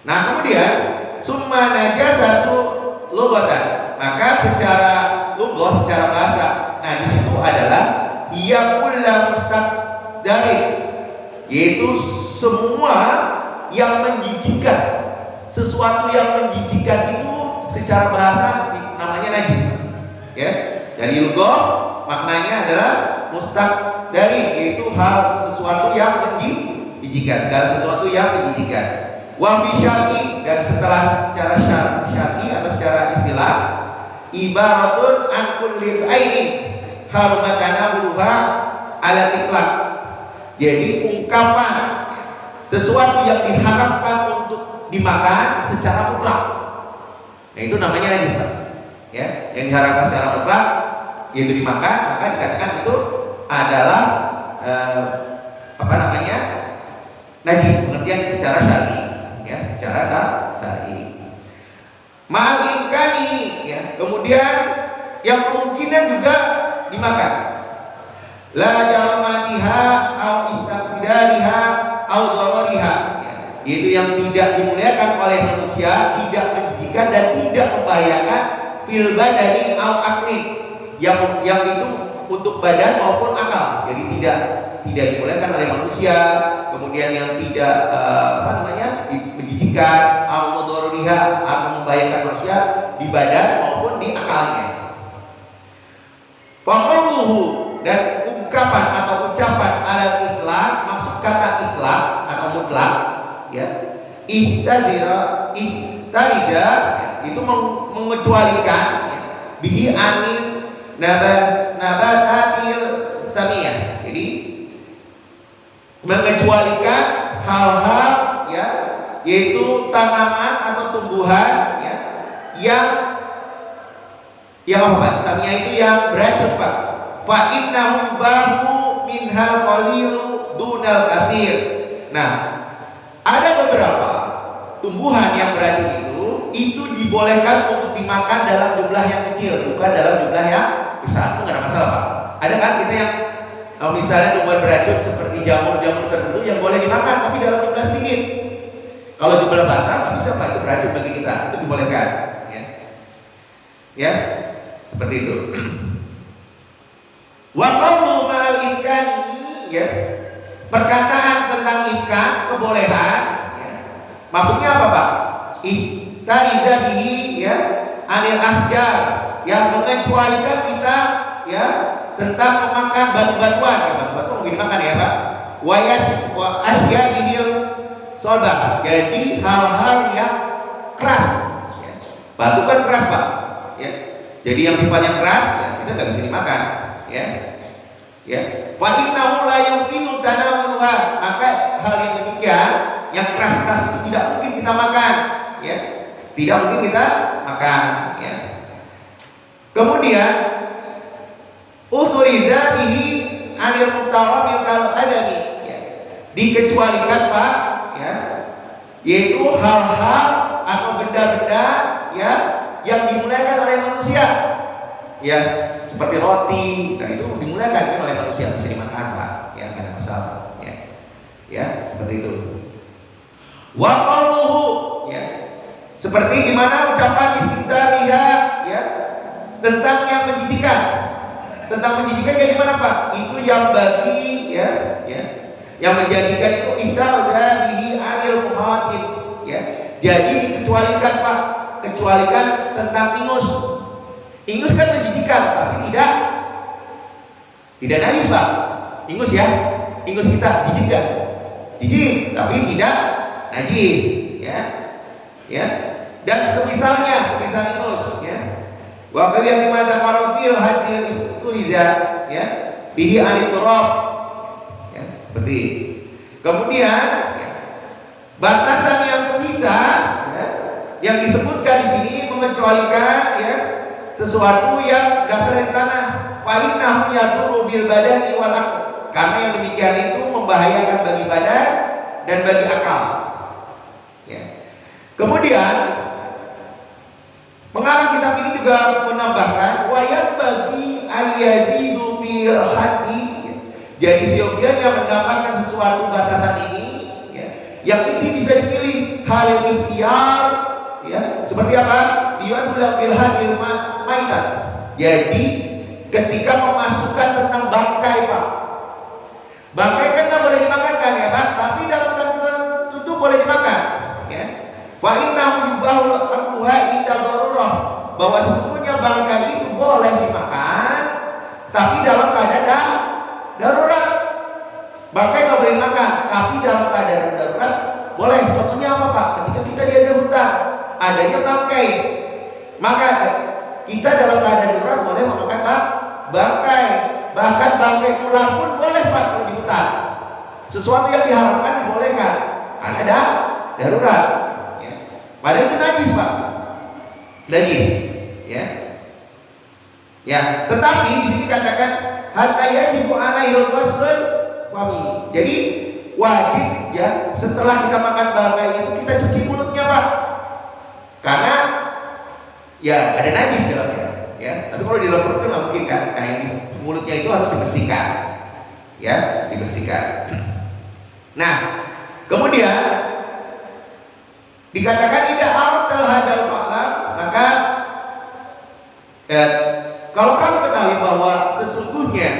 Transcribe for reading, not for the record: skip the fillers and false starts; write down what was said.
Nah kemudian summa najasatu lughatan, maka secara lughah, secara bahasa, najis itu adalah ia kullu mustaqdarin, yaitu semua yang menjijikkan, sesuatu yang menjijikkan itu secara bahasa namanya najis. Ya, jadi lughah maknanya adalah mustaqdarin, yaitu hal sesuatu yang menjijikkan, segala sesuatu yang menjijikkan. Wa fi syar'i, dan setelah secara syar'i atau secara istilah, ibaratun an kulli aini harumatana buluha ala itlaq. Jadi ungkapan sesuatu yang diharapkan untuk dimakan secara mutlak. Nah itu namanya najis, Pak. Ya, yang diharapkan secara mutlak yaitu dimakan, maka dikatakan itu adalah najis pengertian secara syar'i, ya, secara syar'i. Ma'al imkani, ya, kemudian yang kemungkinan juga dimakan. La jarmatiha au istaqdariha au darariha, ya, yaitu yang tidak dimuliakan oleh manusia, tidak menjijikan dan tidak membahayakan fil badani au akli, yang itu untuk badan maupun akal. Jadi tidak dimuliakan oleh manusia, kemudian yang tidak menjijikan au darariha atau membahayakan manusia di badan maupun di akalnya. Faqauluhu, dan ungkapan atau ucapan ala itlaq, maksud kata itlaq atau mutlak, ya, ihtariza itu mengecualikan, ya, bihi anin nabatatil samiyah. Jadi mengecualikan hal-hal, ya, yaitu tanaman atau tumbuhan, ya, yang apa Pak? Samiyah itu yang beracun, Pak. Fa innahu yubahu minhal qalilu dunal katsir. Nah, ada beberapa tumbuhan yang beracun itu dibolehkan untuk dimakan dalam jumlah yang kecil, bukan dalam jumlah yang besar. Itu nggak ada masalah, Pak. Ada kan kita yang misalnya tumbuhan beracun seperti jamur-jamur tertentu yang boleh dimakan, tapi dalam jumlah sedikit. Kalau jumlah besar nggak bisa, Pak. Itu beracun bagi kita, itu dibolehkan, ya, seperti itu. Wa qawlu ma'al imkani, ya, perkataan tentang imkan, kebolehan, ya, maksudnya apa, Pak? Ihtariza bihi, ya, anil ahjar, yang mengecualikan kita, ya, tentang memakan batu-batuan. Ya, batu-batu mungkin dimakan, ya, Pak. Wa asya bihil solbah, jadi hal-hal yang keras, ya. Batu kan keras, Pak, ya. Jadi yang sifatnya keras, ya, kita nggak bisa dimakan, ya. Fa innahu la yumkinu tanawuluha, maka hal yang demikian, yang keras-keras itu tidak mungkin kita makan, ya. Tidak mungkin kita makan, ya. Kemudian uturiza bihi anil mutawammil kal adami, ya, dikecualikan, Pak, ya, yaitu hal-hal atau benda-benda, ya, yang dimuliakan oleh manusia, ya, seperti roti. Nah itu dimuliakan kan oleh manusia, bisa dimakan, Pak, ya, nggak ada masalah, ya, seperti itu. Wa qauluhu, ya, seperti gimana ucapan istiqdariha, ya, tentang yang menjijikan. Tentang menjijikan kayak gimana, Pak? Itu yang bagi, ya, yang menjadikan itu ihtarza bihi anil muhatin, ya. Jadi dikecualikan, Pak, kecualikan tentang ingus. Ingus kan menjijikan, tapi tidak najis, Pak. Ingus, ya, ingus kita jijik gak? Jijik, tapi tidak najis, ya. Dan semisal ingus, ya. Wa qawiyati ma zakarofil hadil tuliza, ya, bihi anit turab, ya, seperti. Kemudian, ya, batasan yang terpisah, ya, yang disebutkan di sini mengecualikan, ya, sesuatu yang dasar dari tanah. Fa innahu yadurru bil badani wal aql, karena yang demikian itu membahayakan bagi badan dan bagi akal, ya. Kemudian pengarang kitab ini juga menambahkan wayat bagi ayazidu fil hadi, jadi seyogianya mendapatkan sesuatu batasan ini, ya, yang ini bisa dipilih hal ikhtiar, ya, seperti apa? Diatul bilhadil maitat. Jadi ketika memasukkan tentang bangkai, Pak, bangkai kan nggak boleh dimakan kan ya Pak, tapi dalam keadaan tertentu boleh dimakan, ya. Fa innahu yubahul amruha inda darurah, bahwa sesungguhnya bangkai itu boleh dimakan tapi dalam keadaan darurat. Bangkai nggak boleh dimakan tapi dalam keadaan darurat boleh. Contohnya apa Pak? Ketika kita di ada hutan, adanya bangkai, maka kita dalam keadaan darurat boleh memakan bangkai. Bahkan bangkai ular pun boleh Pak kalau di hutan. Sesuatu yang diharamkan dibolehkan karena ada darurat, ya. Padahal itu najis Pak, najis, ya. Ya, tetapi di sini katakan hatta yajibu alaihil ghusl fami. Jadi wajib, ya, setelah kita makan bangkai itu kita cuci mulutnya Pak, karena ya ada najis dalamnya, ya. Tapi kalau di dalam perut itu nggak mungkin kan. Nah, ini mulutnya itu harus dibersihkan, ya, dibersihkan. Nah, kemudian dikatakan tidak artal hadal fa'lam, maka kalau kamu ketahui bahwa sesungguhnya